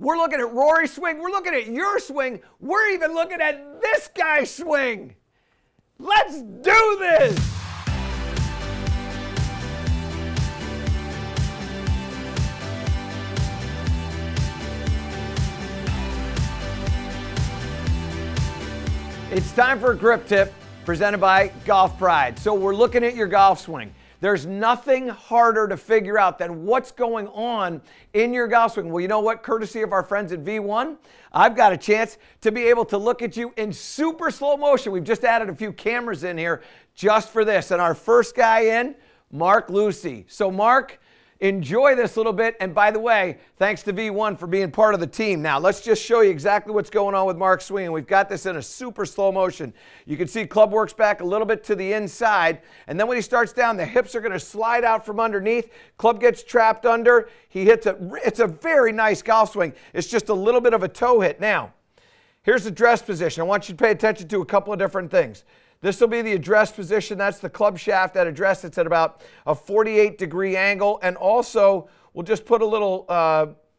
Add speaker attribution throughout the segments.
Speaker 1: We're looking at Rory's swing. We're looking at your swing. We're even looking at this guy's swing. Let's do this. It's time for a grip tip presented by Golf Pride. So we're looking at your golf swing. There's nothing harder to figure out than what's going on in your golf swing. Well, you know what? Courtesy of our friends at V1, I've got a chance to be able to look at you in super slow motion. We've just added a few cameras in here just for this. And our first guy in, Mark Lucy. So Mark, enjoy this little bit. And by the way, thanks to V1 for being part of the team. Now, let's just show you exactly what's going on with Mark's swing. We've got this in a super slow motion. You can see club works back a little bit to the inside. And then when he starts down, the hips are going to slide out from underneath. Club gets trapped under. He hits it's a very nice golf swing. It's just a little bit of a toe hit. Now, here's the address position. I want you to pay attention to a couple of different things. This will be the address position. That's the club shaft at address. It's at about a 48-degree angle. And also, we'll just put a little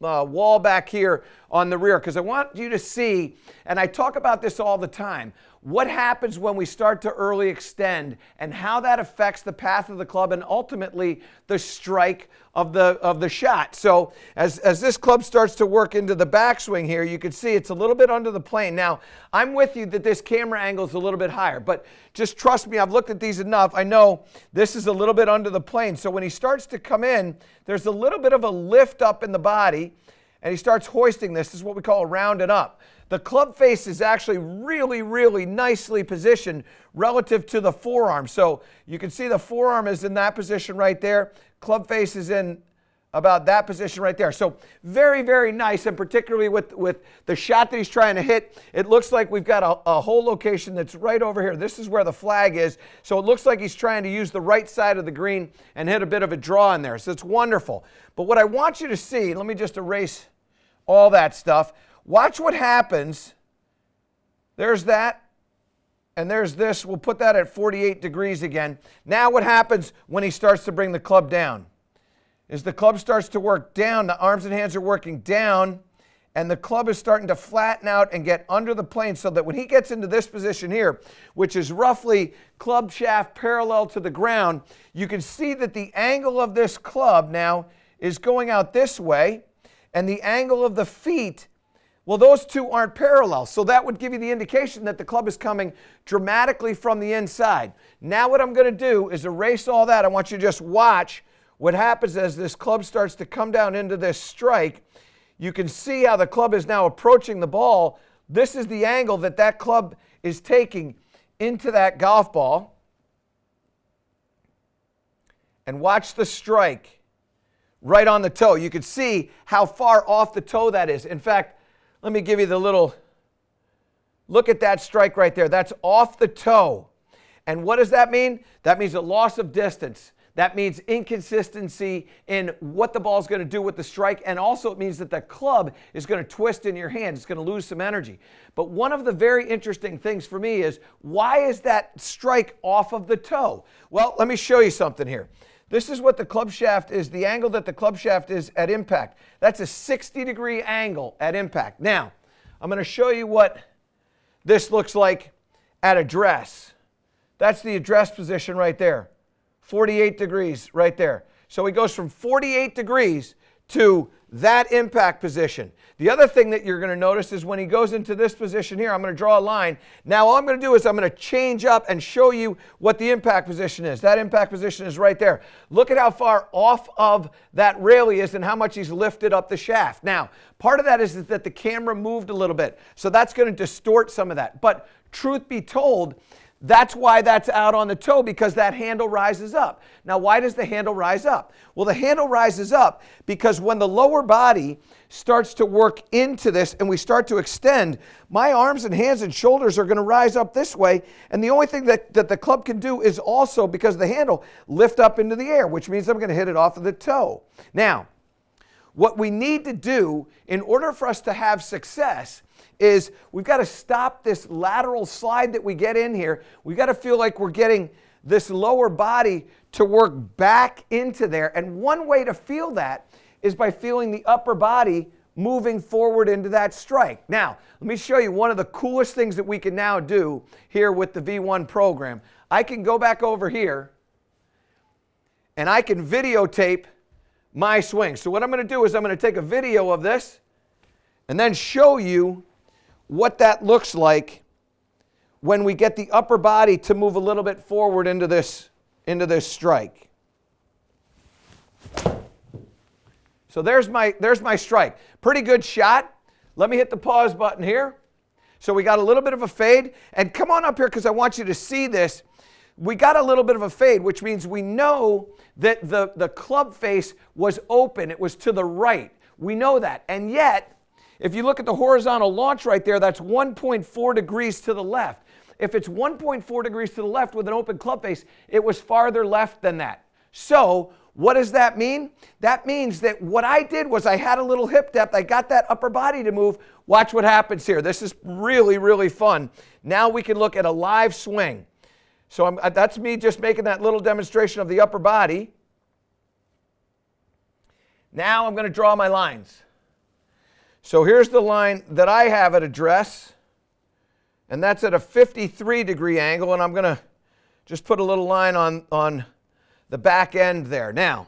Speaker 1: wall back here on the rear because I want you to see, and I talk about this all the time, what happens when we start to early extend and how that affects the path of the club and ultimately the strike of the shot. So as this club starts to work into the backswing here, you can see it's a little bit under the plane. Now, I'm with you that this camera angle is a little bit higher, but just trust me, I've looked at these enough. I know this is a little bit under the plane. So when he starts to come in, there's a little bit of a lift up in the body, and he starts hoisting this. This is what we call a round and up. The club face is actually really, really nicely positioned relative to the forearm. So you can see the forearm is in that position right there. Club face is in about that position right there. So very, very nice, and particularly with the shot that he's trying to hit, it looks like we've got a hole location that's right over here. This is where the flag is. So it looks like he's trying to use the right side of the green and hit a bit of a draw in there. So it's wonderful. But what I want you to see, let me just erase all that stuff. Watch what happens. There's that, and there's this. We'll put that at 48 degrees again. Now what happens when he starts to bring the club down is the club starts to work down. The arms and hands are working down, and the club is starting to flatten out and get under the plane so that when he gets into this position here, which is roughly club shaft parallel to the ground, you can see that the angle of this club now is going out this way, and the angle of the feet, well, those two aren't parallel. So that would give you the indication that the club is coming dramatically from the inside. Now what I'm going to do is erase all that. I want you to just watch what happens as this club starts to come down into this strike. You can see how the club is now approaching the ball. This is the angle that that club is taking into that golf ball. And watch the strike right on the toe. You can see how far off the toe that is. In fact, let me give you the little, look at that strike right there. That's off the toe. And what does that mean? That means a loss of distance. That means inconsistency in what the ball is going to do with the strike. And also it means that the club is going to twist in your hand. It's going to lose some energy. But one of the very interesting things for me is, why is that strike off of the toe? Well, let me show you something here. This is what the club shaft is, the angle that the club shaft is at impact. That's a 60-degree angle at impact. Now, I'm going to show you what this looks like at address. That's the address position right there. 48 degrees right there. So he goes from 48 degrees to that impact position. The other thing that you're going to notice is when he goes into this position here, I'm going to draw a line. Now all I'm going to do is I'm going to change up and show you what the impact position is. That impact position is right there. Look at how far off of that rail he is and how much he's lifted up the shaft. Now, part of that is that the camera moved a little bit, so that's going to distort some of that. But truth be told, that's why that's out on the toe, because that handle rises up. Now, why does the handle rise up? Well, the handle rises up because when the lower body starts to work into this and we start to extend, my arms and hands and shoulders are going to rise up this way. And the only thing that the club can do is also, because of the handle, lift up into the air, which means I'm going to hit it off of the toe. Now, what we need to do in order for us to have success is we've got to stop this lateral slide that we get in here. We've got to feel like we're getting this lower body to work back into there. And one way to feel that is by feeling the upper body moving forward into that strike. Now, let me show you one of the coolest things that we can now do here with the V1 program. I can go back over here and I can videotape my swing. So what I'm going to do is I'm going to take a video of this and then show you what that looks like when we get the upper body to move a little bit forward into this strike. So there's my strike. Pretty good shot. Let me hit the pause button here. So we got a little bit of a fade. And come on up here because I want you to see this. We got a little bit of a fade, which means we know that the club face was open. It was to the right. We know that. And yet, if you look at the horizontal launch right there, that's 1.4 degrees to the left. If it's 1.4 degrees to the left with an open club face, it was farther left than that. So what does that mean? That means that what I did was I had a little hip depth. I got that upper body to move. Watch what happens here. This is really, really fun. Now we can look at a live swing. So that's me just making that little demonstration of the upper body. Now I'm going to draw my lines. So here's the line that I have at address, and that's at a 53-degree angle, and I'm going to just put a little line on the back end there. Now,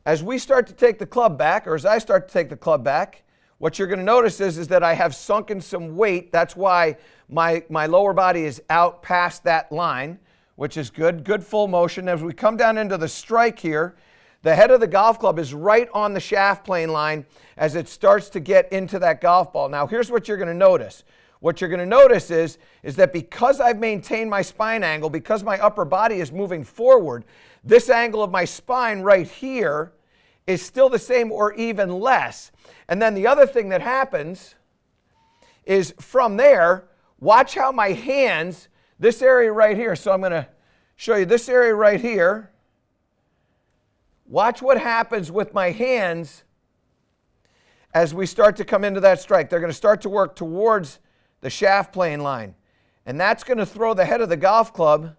Speaker 1: as we start to take the club back, or as I start to take the club back, what you're going to notice is that I have sunken some weight. That's why my lower body is out past that line, which is good. Good full motion. As we come down into the strike here, the head of the golf club is right on the shaft plane line as it starts to get into that golf ball. Now, here's what you're going to notice. What you're going to notice is that because I've maintained my spine angle, because my upper body is moving forward, this angle of my spine right here is still the same or even less. And then the other thing that happens is from there, watch how my hands, this area right here, so I'm going to show you this area right here. Watch what happens with my hands as we start to come into that strike. They're going to start to work towards the shaft plane line. And that's going to throw the head of the golf club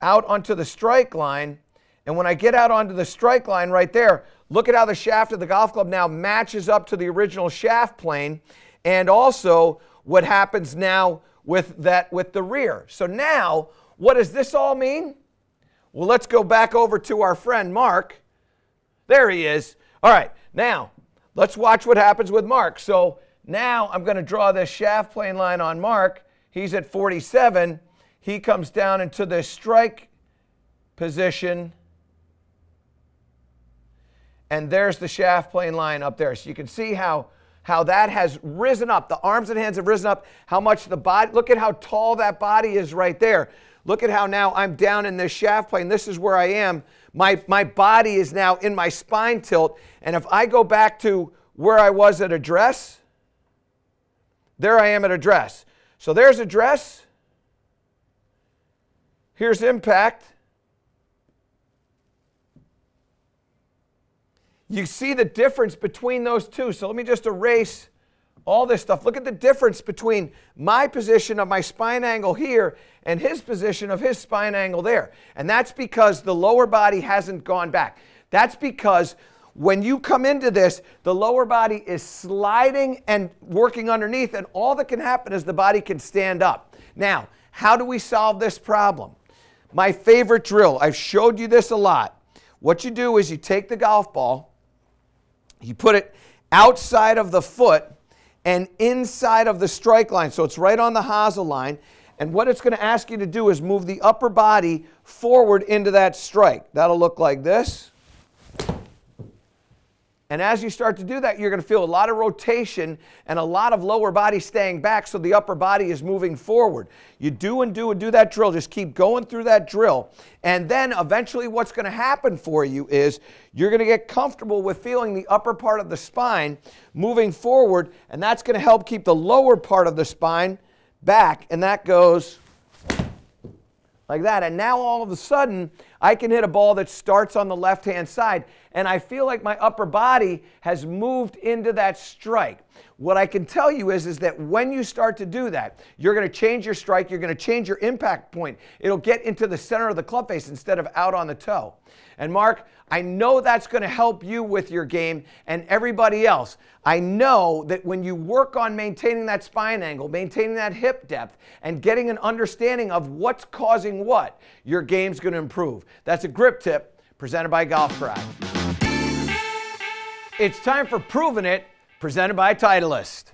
Speaker 1: out onto the strike line. And when I get out onto the strike line right there, look at how the shaft of the golf club now matches up to the original shaft plane, and also what happens now with the rear. So now, what does this all mean? Well, let's go back over to our friend Mark. There he is. All right, now let's watch what happens with Mark. So now I'm going to draw this shaft plane line on Mark. He's at 47. He comes down into this strike position. And there's the shaft plane line up there. So you can see how that has risen up. The arms and hands have risen up. How much the body, look at how tall that body is right there. Look at how now I'm down in this shaft plane. This is where I am. My body is now in my spine tilt. And if I go back to where I was at address, there I am at address. So there's address. Here's impact. You see the difference between those two. So let me just erase all this stuff. Look at the difference between my position of my spine angle here and his position of his spine angle there. And that's because the lower body hasn't gone back. That's because when you come into this, the lower body is sliding and working underneath, and all that can happen is the body can stand up. Now, how do we solve this problem? My favorite drill. I've showed you this a lot. What you do is you take the golf ball, you put it outside of the foot and inside of the strike line. So it's right on the hosel line. And what it's going to ask you to do is move the upper body forward into that strike. That'll look like this. And as you start to do that, you're going to feel a lot of rotation and a lot of lower body staying back, so the upper body is moving forward. You do that drill. Just keep going through that drill. And then eventually what's going to happen for you is you're going to get comfortable with feeling the upper part of the spine moving forward, and that's going to help keep the lower part of the spine back, and that goes like that. And now all of a sudden, I can hit a ball that starts on the left-hand side, and I feel like my upper body has moved into that strike. What I can tell you is that when you start to do that, you're going to change your strike, you're going to change your impact point. It'll get into the center of the club face instead of out on the toe. And Mark, I know that's going to help you with your game and everybody else. I know that when you work on maintaining that spine angle, maintaining that hip depth, and getting an understanding of what's causing what, your game's going to improve. That's a grip tip presented by Golf Pride. It's time for Proving It, presented by Titleist.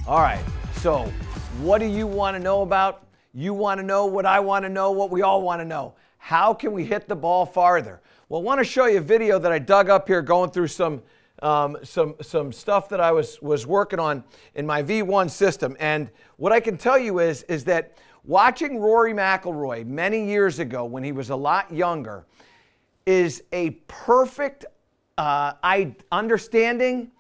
Speaker 1: All right, so what do you want to know about? You want to know what I want to know, what we all want to know. How can we hit the ball farther? Well, I want to show you a video that I dug up here going through some stuff that I was working on in my V1 system. And what I can tell you is that watching Rory McIlroy many years ago when he was a lot younger is a perfect understanding,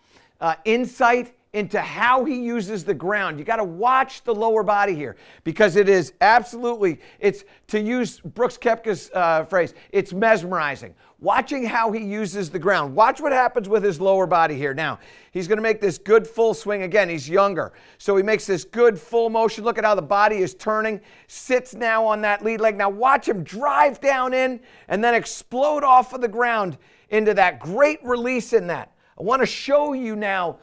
Speaker 1: insight into how he uses the ground. You got to watch the lower body here because it is absolutely, it's, to use Brooks Koepka's phrase, it's mesmerizing. Watching how he uses the ground. Watch what happens with his lower body here. Now, he's going to make this good full swing. Again, he's younger. So he makes this good full motion. Look at how the body is turning. Sits now on that lead leg. Now watch him drive down in and then explode off of the ground into that great release in that. I want to show you now,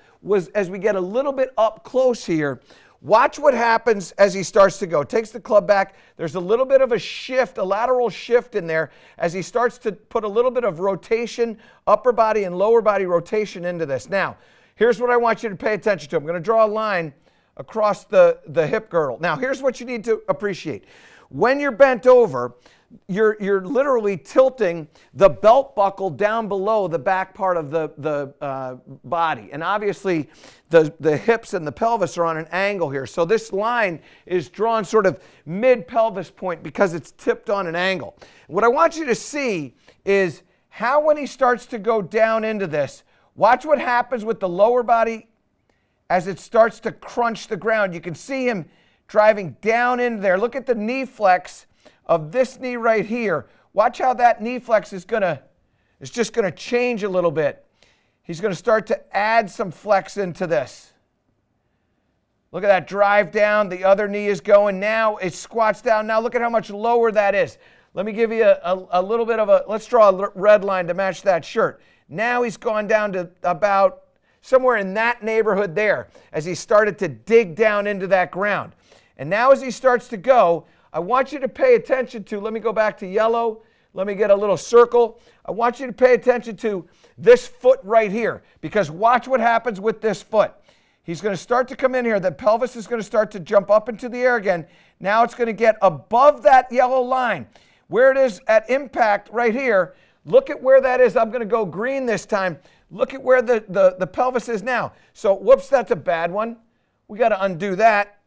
Speaker 1: as we get a little bit up close here, watch what happens as he starts to go. Takes the club back. There's a little bit of a shift, a lateral shift in there as he starts to put a little bit of rotation, upper body and lower body rotation into this. Now, here's what I want you to pay attention to. I'm going to draw a line across the hip girdle. Now, here's what you need to appreciate. When you're bent over, you're literally tilting the belt buckle down below the back part of the body. And obviously, the hips and the pelvis are on an angle here. So this line is drawn sort of mid-pelvis point because it's tipped on an angle. What I want you to see is how when he starts to go down into this, watch what happens with the lower body as it starts to crunch the ground. You can see him driving down into there. Look at the knee flex of this knee right here. Watch how that knee flex is just gonna change a little bit. He's gonna start to add some flex into this. Look at that drive down. The other knee is going. Now it squats down. Now look at how much lower that is. Let me give you a little bit of let's draw a red line to match that shirt. Now he's gone down to about somewhere in that neighborhood there as he started to dig down into that ground. And now as he starts to go, I want you to pay attention to, let me go back to yellow, let me get a little circle. I want you to pay attention to this foot right here because watch what happens with this foot. He's going to start to come in here. The pelvis is going to start to jump up into the air again. Now it's going to get above that yellow line. Where it is at impact right here, look at where that is. I'm going to go green this time. Look at where the pelvis is now. So, whoops, that's a bad one. We got to undo that.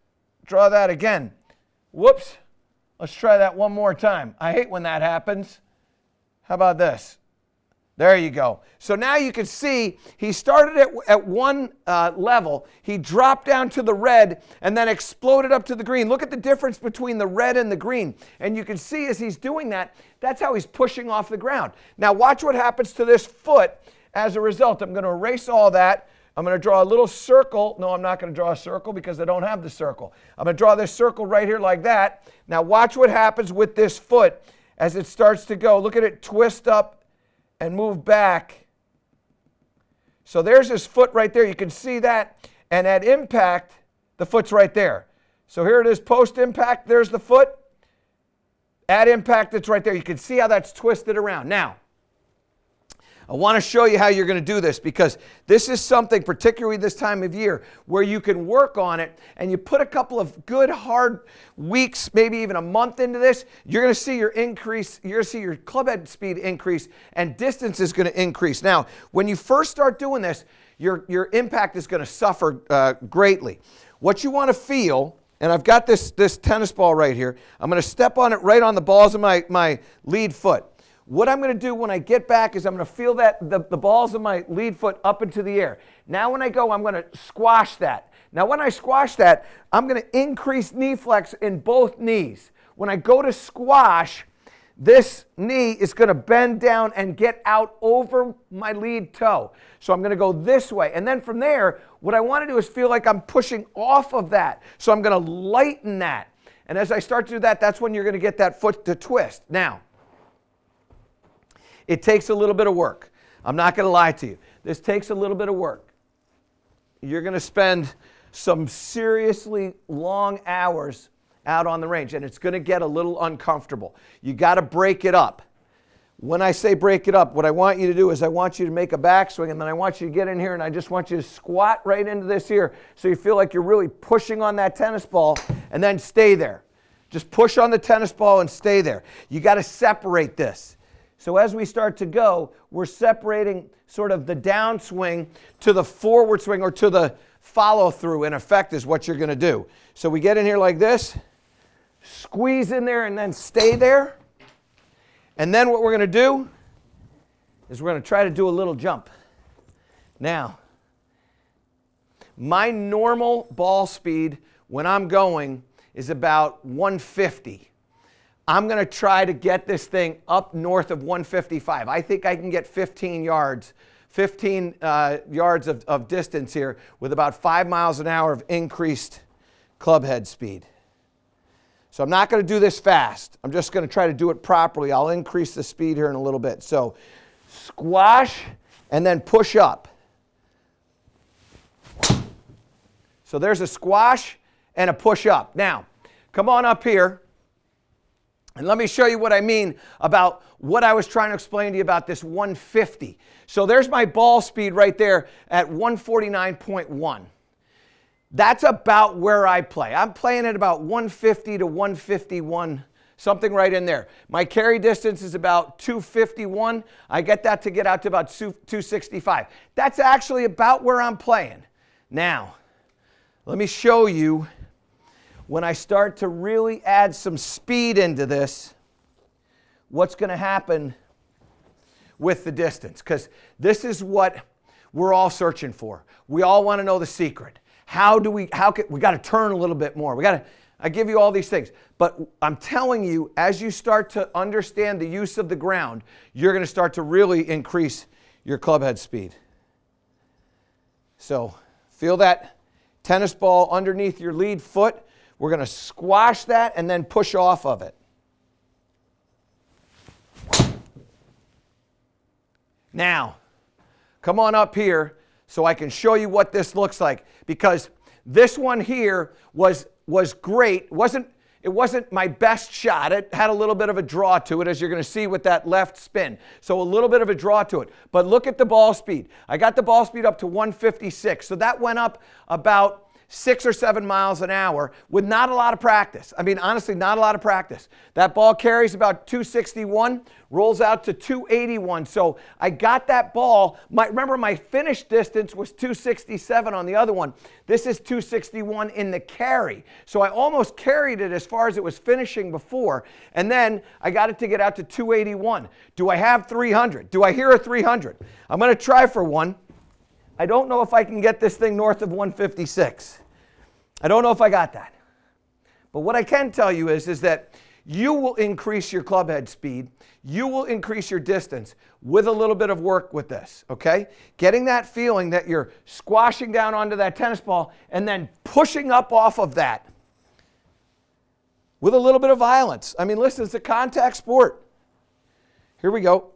Speaker 1: Draw that again. Whoops. Let's try that one more time. I hate when that happens. How about this? There you go. So now you can see he started at one level. He dropped down to the red and then exploded up to the green. Look at the difference between the red and the green. And you can see as he's doing that, that's how he's pushing off the ground. Now watch what happens to this foot as a result. I'm going to erase all that. I'm going to draw a little circle. No, I'm not going to draw a circle because I don't have the circle. I'm going to draw this circle right here like that. Now watch what happens with this foot as it starts to go. Look at it twist up and move back. So there's his foot right there. You can see that. And at impact, the foot's right there. So here it is post-impact. There's the foot. At impact, it's right there. You can see how that's twisted around. Now, I want to show you how you're going to do this because this is something, particularly this time of year, where you can work on it and you put a couple of good hard weeks, maybe even a month into this, you're going to see your increase, you're going to see your club head speed increase and distance is going to increase. Now, when you first start doing this, your impact is going to suffer greatly. What you want to feel, and I've got this tennis ball right here, I'm going to step on it right on the balls of my lead foot. What I'm going to do when I get back is I'm going to feel that the balls of my lead foot up into the air. Now when I go, I'm going to squash that. Now when I squash that, I'm going to increase knee flex in both knees. When I go to squash, this knee is going to bend down and get out over my lead toe. So I'm going to go this way. And then from there, what I want to do is feel like I'm pushing off of that. So I'm going to lighten that. And as I start to do that, that's when you're going to get that foot to twist. Now, it takes a little bit of work. I'm not going to lie to you. This takes a little bit of work. You're going to spend some seriously long hours out on the range, and it's going to get a little uncomfortable. You got to break it up. When I say break it up, what I want you to do is I want you to make a backswing, and then I want you to get in here, and I just want you to squat right into this here so you feel like you're really pushing on that tennis ball, and then stay there. Just push on the tennis ball and stay there. You got to separate this. So as we start to go, we're separating sort of the downswing to the forward swing or to the follow through, in effect, is what you're going to do. So we get in here like this, squeeze in there, and then stay there. And then what we're going to do is we're going to try to do a little jump. Now, my normal ball speed when I'm going is about 150. I'm going to try to get this thing up north of 155. I think I can get 15 yards of distance here with about 5 miles an hour of increased club head speed. So I'm not going to do this fast. I'm just going to try to do it properly. I'll increase the speed here in a little bit. So squash and then push up. So there's a squash and a push up. Now, come on up here. And let me show you what I mean about what I was trying to explain to you about this 150. So there's my ball speed right there at 149.1. That's about where I play. I'm playing at about 150 to 151, something right in there. My carry distance is about 251. I get that to get out to about 265. That's actually about where I'm playing. Now, let me show you when I start to really add some speed into this, what's going to happen with the distance. Because this is what we're all searching for. We all want to know the secret. We got to turn a little bit more. I give you all these things. But I'm telling you, as you start to understand the use of the ground, you're going to start to really increase your club head speed. So feel that tennis ball underneath your lead foot. We're going to squash that and then push off of it. Now, come on up here so I can show you what this looks like, because this one here was great. It wasn't my best shot. It had a little bit of a draw to it, as you're going to see with that left spin. So a little bit of a draw to it. But look at the ball speed. I got the ball speed up to 156. So that went up about 6 or 7 miles an hour with not a lot of practice. I mean, honestly, not a lot of practice. That ball carries about 261, rolls out to 281. So I got that ball. Remember, my finish distance was 267 on the other one. This is 261 in the carry. So I almost carried it as far as it was finishing before. And then I got it to get out to 281. Do I have 300? Do I hear a 300? I'm going to try for one. I don't know if I can get this thing north of 156. I don't know if I got that. But what I can tell you is that you will increase your club head speed. You will increase your distance with a little bit of work with this, okay? Getting that feeling that you're squashing down onto that tennis ball and then pushing up off of that with a little bit of violence. I mean, listen, it's a contact sport. Here we go.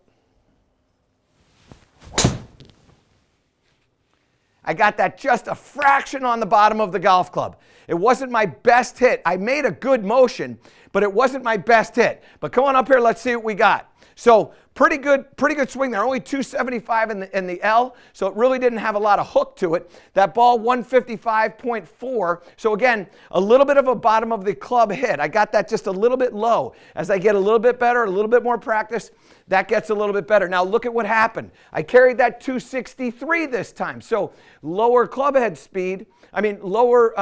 Speaker 1: I got that just a fraction on the bottom of the golf club. It wasn't my best hit. I made a good motion, but it wasn't my best hit. But come on up here, let's see what we got. So pretty good swing there. Only 275 in the L, so it really didn't have a lot of hook to it. That ball, 155.4. So again, a little bit of a bottom of the club hit. I got that just a little bit low. As I get a little bit better, a little bit more practice, that gets a little bit better. Now look at what happened. I carried that 263 this time. So lower club head speed, lower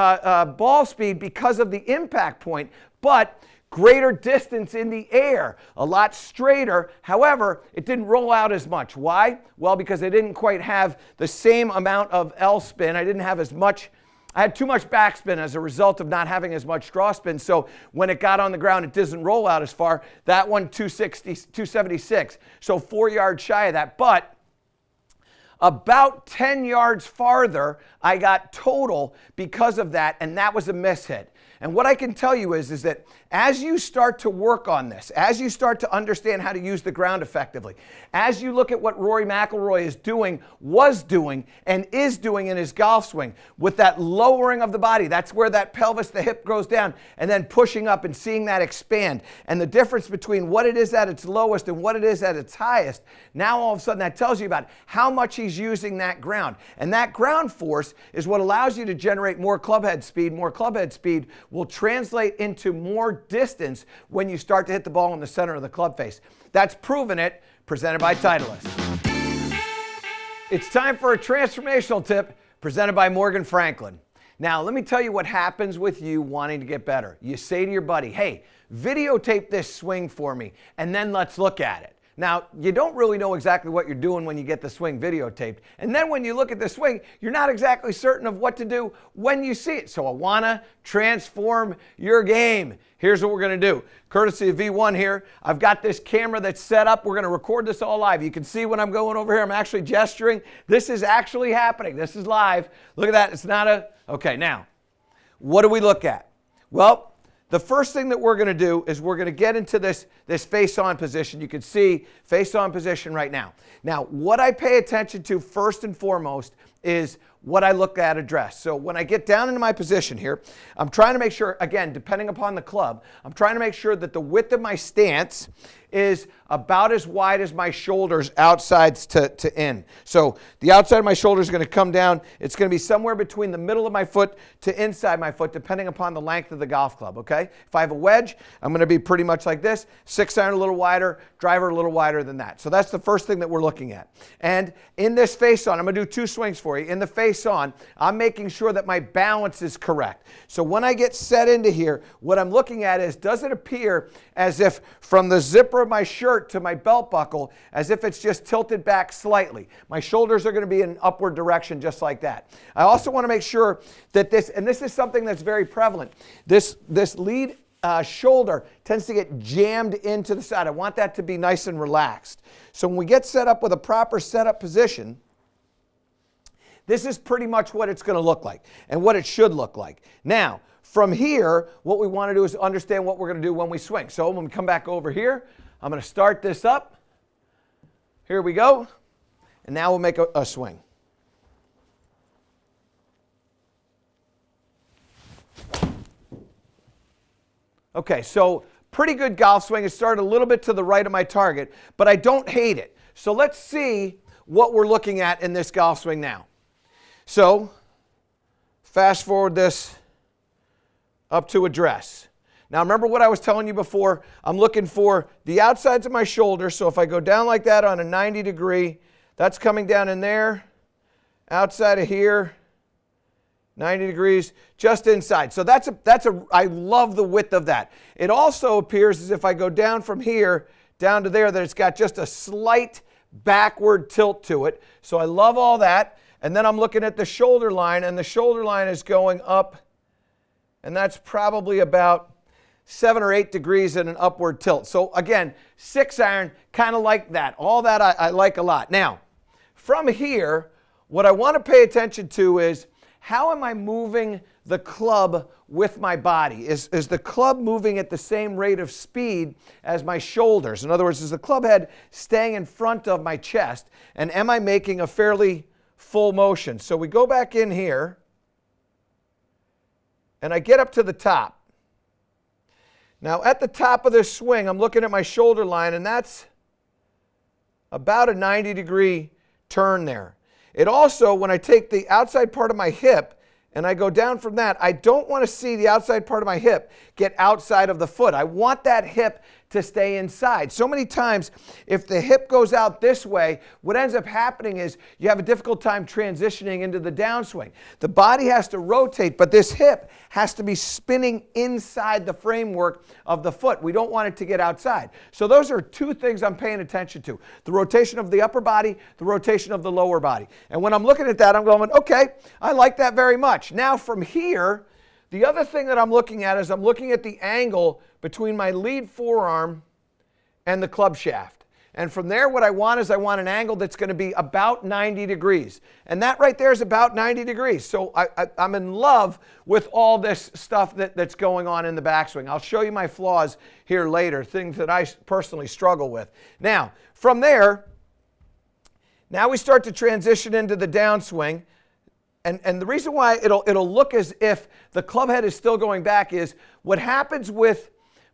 Speaker 1: ball speed because of the impact point, but greater distance in the air, a lot straighter. However, it didn't roll out as much. Why? Well, because I didn't quite have the same amount of L spin. I didn't have as much I had too much backspin as a result of not having as much draw spin. So when it got on the ground, it doesn't roll out as far. That one, 276. So 4 yards shy of that. But about 10 yards farther, I got total because of that, and that was a miss hit. And what I can tell you is that as you start to work on this, as you start to understand how to use the ground effectively, as you look at what Rory McIlroy is doing, was doing, and is doing in his golf swing, with that lowering of the body, that's where that pelvis, the hip goes down, and then pushing up and seeing that expand. And the difference between what it is at its lowest and what it is at its highest, now all of a sudden that tells you about how much he's using that ground. And that ground force is what allows you to generate more club head speed. More club head speed will translate into more distance when you start to hit the ball in the center of the club face. That's Proven It, presented by Titleist. It's time for a transformational tip presented by Morgan Franklin. Now, let me tell you what happens with you wanting to get better. You say to your buddy, hey, videotape this swing for me, and then let's look at it. Now, you don't really know exactly what you're doing when you get the swing videotaped. And then when you look at the swing, you're not exactly certain of what to do when you see it. So I want to transform your game. Here's what we're going to do. Courtesy of V1 here, I've got this camera that's set up. We're going to record this all live. You can see when I'm going over here, I'm actually gesturing. This is actually happening. This is live. Look at that. It's not a... Okay, now, what do we look at? Well, the first thing that we're going to do is we're going to get into this face-on position. You can see face-on position right now. Now, what I pay attention to first and foremost is what I look at address. So when I get down into my position here, I'm trying to make sure, again, depending upon the club, I'm trying to make sure that the width of my stance is about as wide as my shoulders outsides to in. So the outside of my shoulder is going to come down. It's going to be somewhere between the middle of my foot to inside my foot, depending upon the length of the golf club, okay? If I have a wedge, I'm going to be pretty much like this. 6-iron a little wider, driver a little wider than that. So that's the first thing that we're looking at. And in this face-on, I'm going to do 2 swings for you. In the face-on, I'm making sure that my balance is correct. So when I get set into here, what I'm looking at is, does it appear as if from the zipper of my shirt to my belt buckle, as if it's just tilted back slightly? My shoulders are going to be in an upward direction just like that. I also want to make sure that this, and this is something that's very prevalent, this lead shoulder tends to get jammed into the side. I want that to be nice and relaxed. So when we get set up with a proper setup position, this is pretty much what it's going to look like and what it should look like. Now, from here, what we want to do is understand what we're going to do when we swing. So when we come back over here, I'm going to start this up. Here we go. And now we'll make a swing. Okay, so pretty good golf swing. It started a little bit to the right of my target, but I don't hate it. So let's see what we're looking at in this golf swing now. So fast forward this up to address. Now remember what I was telling you before, I'm looking for the outsides of my shoulders. So if I go down like that on a 90 degree, that's coming down in there, outside of here, 90 degrees, just inside. So I love the width of that. It also appears as if I go down from here down to there that it's got just a slight backward tilt to it. So I love all that. And then I'm looking at the shoulder line, and the shoulder line is going up, and that's probably about 7 or 8 degrees in an upward tilt. So again, 6-iron, kind of like that. All that I like a lot. Now, from here, what I want to pay attention to is, how am I moving the club with my body? Is the club moving at the same rate of speed as my shoulders? In other words, is the club head staying in front of my chest? And am I making a fairly full motion? So we go back in here, and I get up to the top. Now at the top of this swing, I'm looking at my shoulder line, and that's about a 90-degree turn there. It also, when I take the outside part of my hip and I go down from that, I don't want to see the outside part of my hip get outside of the foot. I want that hip to stay inside. So many times, if the hip goes out this way, what ends up happening is you have a difficult time transitioning into the downswing. The body has to rotate, but this hip has to be spinning inside the framework of the foot. We don't want it to get outside. So those are two things I'm paying attention to: the rotation of the upper body, the rotation of the lower body. And when I'm looking at that, I'm going, okay, I like that very much. Now from here, the other thing that I'm looking at is I'm looking at the angle between my lead forearm and the club shaft. And from there, what I want is I want an angle that's going to be about 90 degrees. And that right there is about 90 degrees. So I'm in love with all this stuff that's going on in the backswing. I'll show you my flaws here later, things that I personally struggle with. Now, from there, now we start to transition into the downswing. And the reason why it'll look as if the club head is still going back is what happens with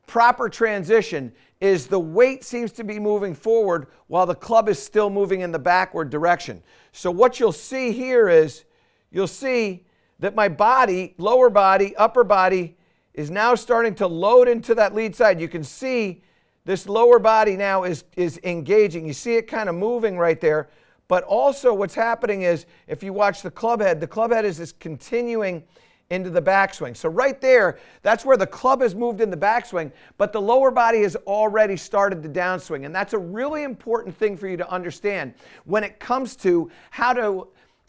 Speaker 1: proper transition is the weight seems to be moving forward while the club is still moving in the backward direction. So what you'll see here is you'll see that my body, lower body, upper body, is now starting to load into that lead side. You can see this lower body now is engaging. You see it kind of moving right there. But also what's happening is, if you watch the club head is continuing into the backswing. So right there, that's where the club has moved in the backswing, but the lower body has already started the downswing. And that's a really important thing for you to understand when it comes to how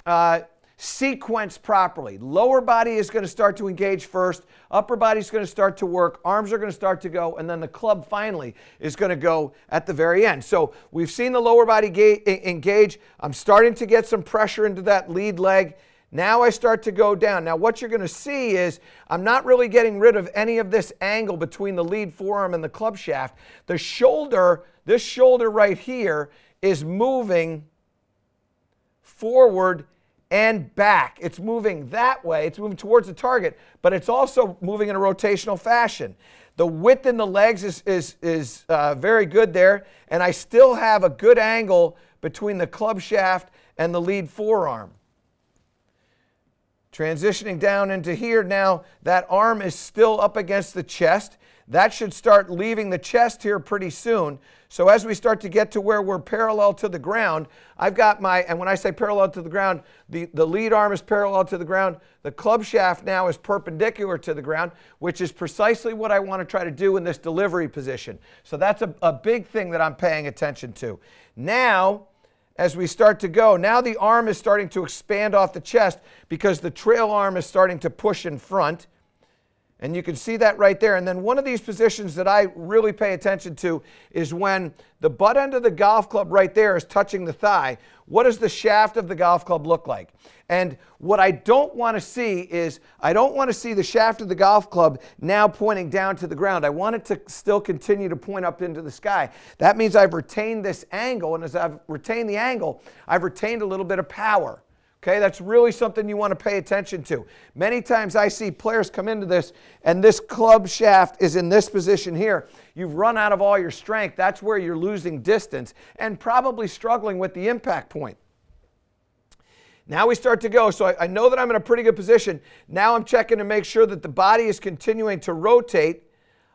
Speaker 1: to sequence properly. Lower body is going to start to engage first, upper body is going to start to work, arms are going to start to go, and then the club finally is going to go at the very end. So we've seen the lower body engage. I'm starting to get some pressure into that lead leg. Now I start to go down. Now what you're going to see is I'm not really getting rid of any of this angle between the lead forearm and the club shaft. The shoulder, this shoulder right here, is moving forward and back. It's moving that way. It's moving towards the target, but it's also moving in a rotational fashion. The width in the legs is very good there, and I still have a good angle between the club shaft and the lead forearm. Transitioning down into here now, that arm is still up against the chest. That should start leaving the chest here pretty soon. So as we start to get to where we're parallel to the ground, I've got my, and when I say parallel to the ground, the lead arm is parallel to the ground. The club shaft now is perpendicular to the ground, which is precisely what I want to try to do in this delivery position. So that's a big thing that I'm paying attention to. Now, as we start to go, now the arm is starting to expand off the chest because the trail arm is starting to push in front. And you can see that right there. And then one of these positions that I really pay attention to is when the butt end of the golf club right there is touching the thigh. What does the shaft of the golf club look like? And what I don't want to see is, I don't want to see the shaft of the golf club now pointing down to the ground. I want it to still continue to point up into the sky. That means I've retained this angle, and as I've retained the angle, I've retained a little bit of power. Okay, that's really something you want to pay attention to. Many times I see players come into this and this club shaft is in this position here. You've run out of all your strength. That's where you're losing distance and probably struggling with the impact point. Now we start to go. So I know that I'm in a pretty good position. Now I'm checking to make sure that the body is continuing to rotate.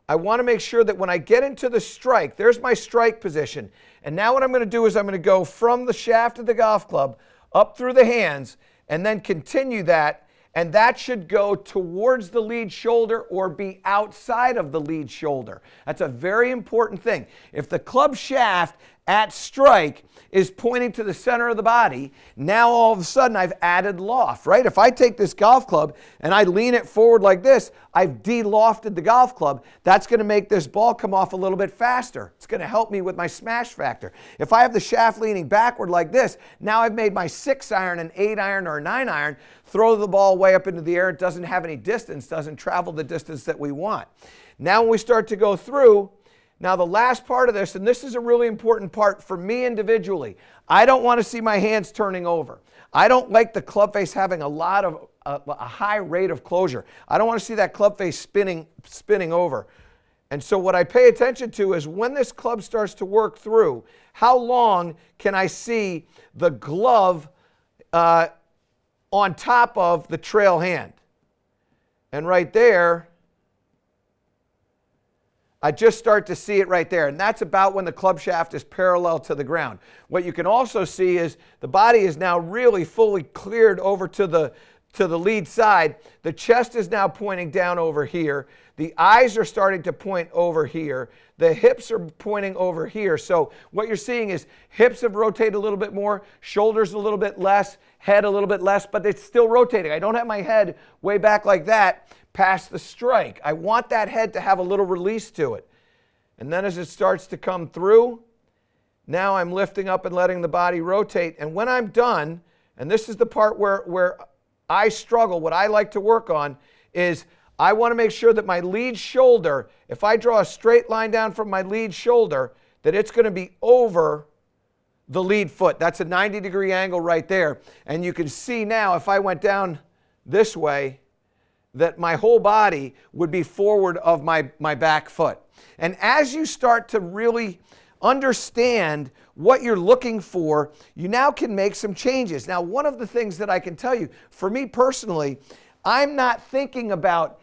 Speaker 1: I want to make sure that when I get into the strike, there's my strike position. And now what I'm going to do is I'm going to go from the shaft of the golf club up through the hands, and then continue that, and that should go towards the lead shoulder or be outside of the lead shoulder. That's a very important thing. If the club shaft at strike is pointing to the center of the body, now all of a sudden I've added loft, right? If I take this golf club and I lean it forward like this, I've de-lofted the golf club. That's going to make this ball come off a little bit faster. It's going to help me with my smash factor. If I have the shaft leaning backward like this, now I've made my 6-iron, an 8-iron, or a 9-iron, throw the ball way up into the air. It doesn't have any distance, doesn't travel the distance that we want. Now when we start to go through, now the last part of this, and this is a really important part for me individually, I don't want to see my hands turning over. I don't like the club face having a high rate of closure. I don't want to see that club face spinning over. And so what I pay attention to is when this club starts to work through, how long can I see the glove on top of the trail hand? And right there, I just start to see it right there. And that's about when the club shaft is parallel to the ground. What you can also see is the body is now really fully cleared over to the lead side. The chest is now pointing down over here. The eyes are starting to point over here. The hips are pointing over here. So what you're seeing is hips have rotated a little bit more, shoulders a little bit less, head a little bit less, but it's still rotating. I don't have my head way back like that past the strike. I want that head to have a little release to it. And then as it starts to come through, now I'm lifting up and letting the body rotate. And when I'm done, and this is the part where I struggle, what I like to work on is I want to make sure that my lead shoulder, if I draw a straight line down from my lead shoulder, that it's going to be over the lead foot. That's a 90-degree angle right there. And you can see now if I went down this way, that my whole body would be forward of my back foot. And as you start to really understand what you're looking for, you now can make some changes. Now, one of the things that I can tell you, for me personally, I'm not thinking about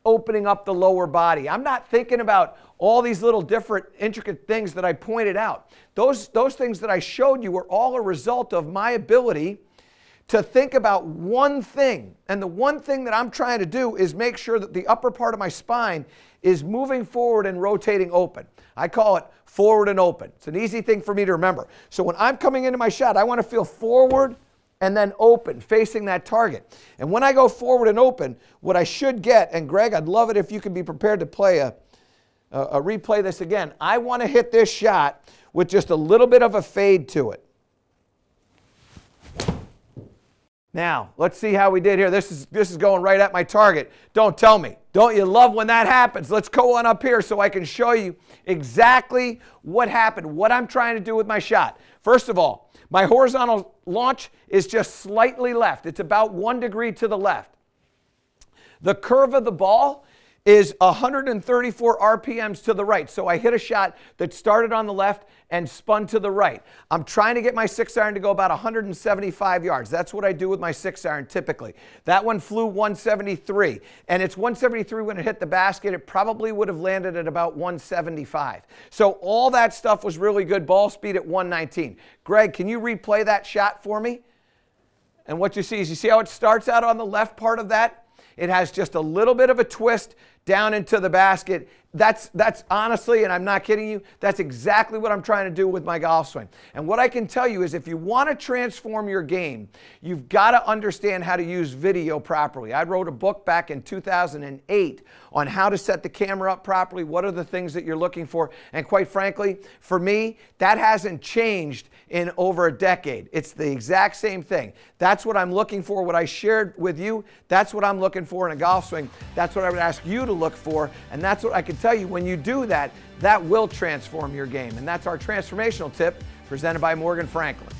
Speaker 1: opening up the lower body. I'm not thinking about all these little different intricate things that I pointed out. Those things that I showed you were all a result of my ability to think about one thing. And the one thing that I'm trying to do is make sure that the upper part of my spine is moving forward and rotating open. I call it forward and open. It's an easy thing for me to remember. So when I'm coming into my shot, I want to feel forward and then open, facing that target. And when I go forward and open, what I should get, and Greg, I'd love it if you could be prepared to play a replay this again. I want to hit this shot with just a little bit of a fade to it. Now, let's see how we did here. This is going right at my target. Don't tell me. Don't you love when that happens? Let's go on up here so I can show you exactly what happened, what I'm trying to do with my shot. First of all, my horizontal launch is just slightly left. It's about 1 degree to the left. The curve of the ball is 134 RPMs to the right. So I hit a shot that started on the left and spun to the right. I'm trying to get my 6-iron to go about 175 yards. That's what I do with my 6-iron typically. That one flew 173, and it's 173 when it hit the basket. It probably would have landed at about 175. So all that stuff was really good. Ball speed at 119. Greg, can you replay that shot for me? And what you see is, you see how it starts out on the left part of that? It has just a little bit of a twist down into the basket. That's honestly, and I'm not kidding you, that's exactly what I'm trying to do with my golf swing. And what I can tell you is, if you want to transform your game, you've got to understand how to use video properly. I wrote a book back in 2008 on how to set the camera up properly, what are the things that you're looking for, and quite frankly, for me, that hasn't changed in over a decade. It's the exact same thing. That's what I'm looking for. What I shared with you, that's what I'm looking for in a golf swing. That's what I would ask you to look for, and that's what I can tell you, when you do that, that will transform your game. And that's our transformational tip presented by Morgan Franklin.